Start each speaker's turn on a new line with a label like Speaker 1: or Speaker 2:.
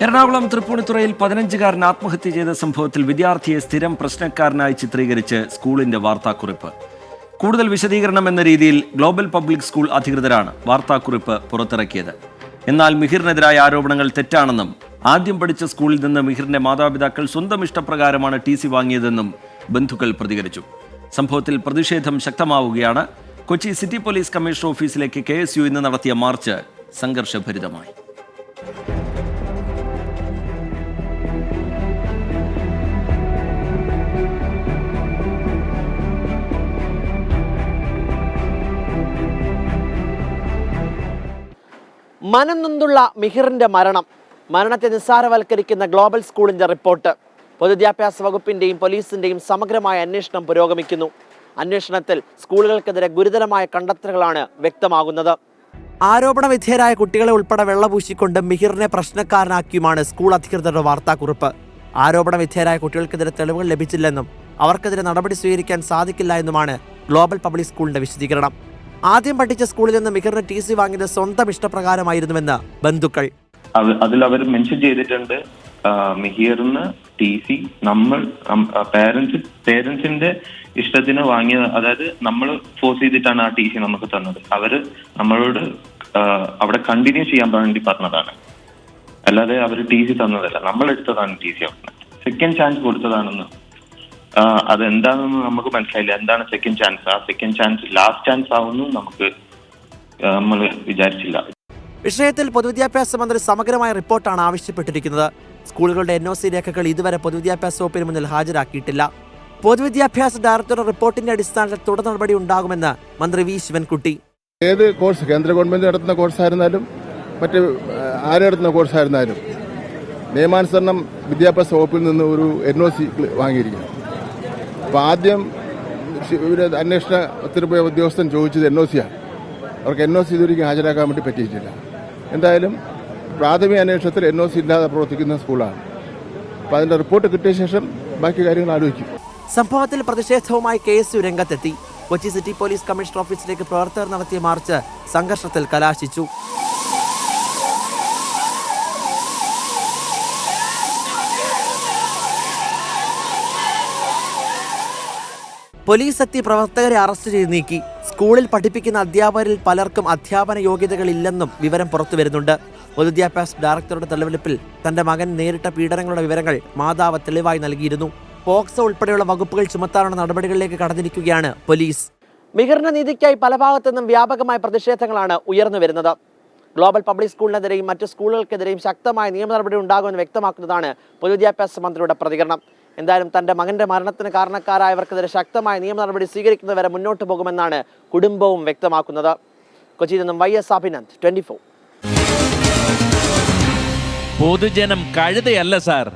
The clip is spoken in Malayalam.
Speaker 1: എറണാകുളം തൃപ്പൂണിത്തുറയിൽ 15-കാരൻ ആത്മഹത്യ ചെയ്ത സംഭവത്തിൽ വിദ്യാർത്ഥിയെ സ്ഥിരം പ്രശ്നക്കാരനായി ചിത്രീകരിച്ച് സ്കൂളിന്റെ വാർത്താക്കുറിപ്പ്. കൂടുതൽ വിശദീകരണം എന്ന രീതിയിൽ ഗ്ലോബൽ പബ്ലിക് സ്കൂൾ അധികൃതരാണ് വാർത്താക്കുറിപ്പ് പുറത്തിറക്കിയത്. എന്നാൽ മിഹിറിനെതിരായ ആരോപണങ്ങൾ തെറ്റാണെന്നും ആദ്യം പഠിച്ച സ്കൂളിൽ നിന്ന് മിഹിറിന്റെ മാതാപിതാക്കൾ സ്വന്തം ഇഷ്ടപ്രകാരമാണ് TC വാങ്ങിയതെന്നും ബന്ധുക്കൾ പ്രതികരിച്ചു. സംഭവത്തിൽ പ്രതിഷേധം ശക്തമാവുകയാണ്. കൊച്ചി സിറ്റി പോലീസ് കമ്മീഷണർ ഓഫീസിലേക്ക് KSU ഇന്ന് നടത്തിയ മാർച്ച് സംഘർഷഭരിതമായി.
Speaker 2: മനം നൊന്തുള്ള മിഹിറിന്റെ മരണത്തെ നിസ്സാരവൽക്കരിക്കുന്ന ഗ്ലോബൽ സ്കൂളിന്റെ റിപ്പോർട്ട്. പൊതുവിദ്യാഭ്യാസ വകുപ്പിന്റെയും പോലീസിന്റെയും സമഗ്രമായ അന്വേഷണം പുരോഗമിക്കുന്നു. അന്വേഷണത്തിൽ സ്കൂളുകൾക്കെതിരെ ഗുരുതരമായ കണ്ടെത്തലുകളാണ് വ്യക്തമാകുന്നത്. ആരോപണ വിധേയരായ കുട്ടികളെ ഉൾപ്പെടെ വെള്ളപൂശിക്കൊണ്ട് മിഹിറിനെ പ്രശ്നക്കാരനാക്കിയുമാണ് സ്കൂൾ അധികൃതരുടെ വാർത്താക്കുറിപ്പ്. ആരോപണ വിധേയരായ കുട്ടികൾക്കെതിരെ തെളിവുകൾ ലഭിച്ചില്ലെന്നും അവർക്കെതിരെ നടപടി സ്വീകരിക്കാൻ സാധിക്കില്ല എന്നുമാണ് ഗ്ലോബൽ പബ്ലിക് സ്കൂളിന്റെ വിശദീകരണം. ആദ്യം പഠിച്ച സ്കൂളിൽ നിന്ന് മിഹിറിന് TC വാങ്ങിയത് സ്വന്തം ഇഷ്ടപ്രകാരമായിരുന്നുവെന്ന് ബന്ധുക്കൾ.
Speaker 3: അതിൽ അവർ മെൻഷൻ ചെയ്തിട്ടുണ്ട്, മിഹിറിന് TC നമ്മൾ പേരൻസിന്റെ ഇഷ്ടത്തിന് വാങ്ങിയ, അതായത് നമ്മൾ ഫോഴ്സ് ചെയ്തിട്ടാണ് ആ TC നമുക്ക് തന്നത്. അവര് നമ്മളോട് അവിടെ കണ്ടിന്യൂ ചെയ്യാൻ വേണ്ടി പറഞ്ഞതാണ്, അല്ലാതെ അവർ TC തന്നതല്ല. നമ്മൾ എടുത്തതാണ് TC. സെക്കൻഡ് ചാൻസ് കൊടുത്തതാണെന്ന് അതെന്താണെന്ന് നമുക്ക് മനസ്സിലായില്ല. എന്താണ് സെക്കൻഡ് ചാൻസ്? ആ സെക്കൻഡ് ചാൻസ് ലാസ്റ്റ് ചാൻസ് ആവുന്നു നമ്മൾ വിചാരിച്ചില്ല.
Speaker 2: വിഷയത്തിൽ പൊതുവിദ്യാഭ്യാസ മന്ത്രി സമഗ്രമായ റിപ്പോർട്ടാണ് ആവശ്യപ്പെട്ടിരിക്കുന്നത്. സ്കൂളുകളുടെ NOC രേഖകൾ ഇതുവരെ പൊതുവിദ്യാഭ്യാസ വകുപ്പിന് മുന്നിൽ ഹാജരാക്കിയിട്ടില്ല. പൊതുവിദ്യാഭ്യാസ ഡയറക്ടറുടെ റിപ്പോർട്ടിന്റെ അടിസ്ഥാനത്തിൽ തുടർ നടപടി ഉണ്ടാകുമെന്ന് മന്ത്രി V. ശിവൻകുട്ടി.
Speaker 4: ഏത് കോഴ്സ്, കേന്ദ്ര ഗവൺമെന്റ് നടത്തുന്ന കോഴ്സായിരുന്നാലും മറ്റ് ആര് നടത്തുന്ന കോഴ്സായിരുന്നാലും നിയമാനുസരണം വിദ്യാഭ്യാസ വകുപ്പിൽ നിന്ന് ഒരു NOC വാങ്ങിയിരിക്കണം. അപ്പോൾ ആദ്യം അന്വേഷണത്തിന് പോയ ഉദ്യോഗസ്ഥൻ ചോദിച്ചത് NOC-യാണ്. അവർക്ക് NOC ഇതുവരെയും ഹാജരാക്കാൻ വേണ്ടി പറ്റിയിട്ടില്ല. എന്തായാലും പ്രാഥമിക അന്വേഷണത്തിൽ NOC ഇല്ലാതെ പ്രവർത്തിക്കുന്ന സ്കൂളാണ്. അപ്പോൾ അതിന്റെ റിപ്പോർട്ട് കിട്ടിയ ശേഷം ബാക്കി കാര്യങ്ങൾ ആലോചിക്കും.
Speaker 2: സംഭവത്തിൽ പ്രതിഷേധവുമായി KSU രംഗത്തെത്തി. കൊച്ചി സിറ്റി പോലീസ് കമ്മീഷണർ ഓഫീസിലേക്ക് പ്രവർത്തകർ നടത്തിയ മാർച്ച് സംഘർഷത്തിൽ കലാശിച്ചു. പോലീസ് എത്തി പ്രവർത്തകരെ അറസ്റ്റ് ചെയ്ത് നീക്കി. സ്കൂളിൽ പഠിപ്പിക്കുന്ന അധ്യാപകരിൽ പലർക്കും അധ്യാപന യോഗ്യതകളില്ലെന്നും വിവരം പുറത്തുവരുന്നുണ്ട്. പൊതുവിദ്യാഭ്യാസ ഡയറക്ടറുടെ തെളിവെടുപ്പിൽ തന്റെ മകൻ നേരിട്ട പീഡനങ്ങളുടെ വിവരങ്ങൾ മാതാവ് തെളിവായി നൽകിയിരുന്നു. പോക്സോ ഉൾപ്പെടെയുള്ള വകുപ്പുകൾ ചുമത്താനുള്ള നടപടികളിലേക്ക് കടന്നിരിക്കുകയാണ് പോലീസ്. മിഹിറിന്റെ നീതിക്കായി പല ഭാഗത്തു നിന്നും വ്യാപകമായ പ്രതിഷേധങ്ങളാണ് ഉയർന്നു വരുന്നത്. ഗ്ലോബൽ പബ്ലിക് സ്കൂളിനെതിരെയും മറ്റു സ്കൂളുകൾക്കെതിരെയും ശക്തമായ നിയമ നടപടി ഉണ്ടാകുമെന്ന് വ്യക്തമാക്കുന്നതാണ് പൊതുവിദ്യാഭ്യാസ മന്ത്രിയുടെ പ്രതികരണം. എന്തായാലും തന്റെ മകന്റെ മരണത്തിന് കാരണക്കാരായവർക്കെതിരെ ശക്തമായ നിയമ നടപടി സ്വീകരിക്കുന്നവരെ മുന്നോട്ട് പോകുമെന്നാണ് കുടുംബവും വ്യക്തമാക്കുന്നത്. കൊച്ചിയിൽ നിന്നും YS അഭിനന്ദ്, 24.
Speaker 5: പൊതുജനം കഴുതയല്ല സാർ.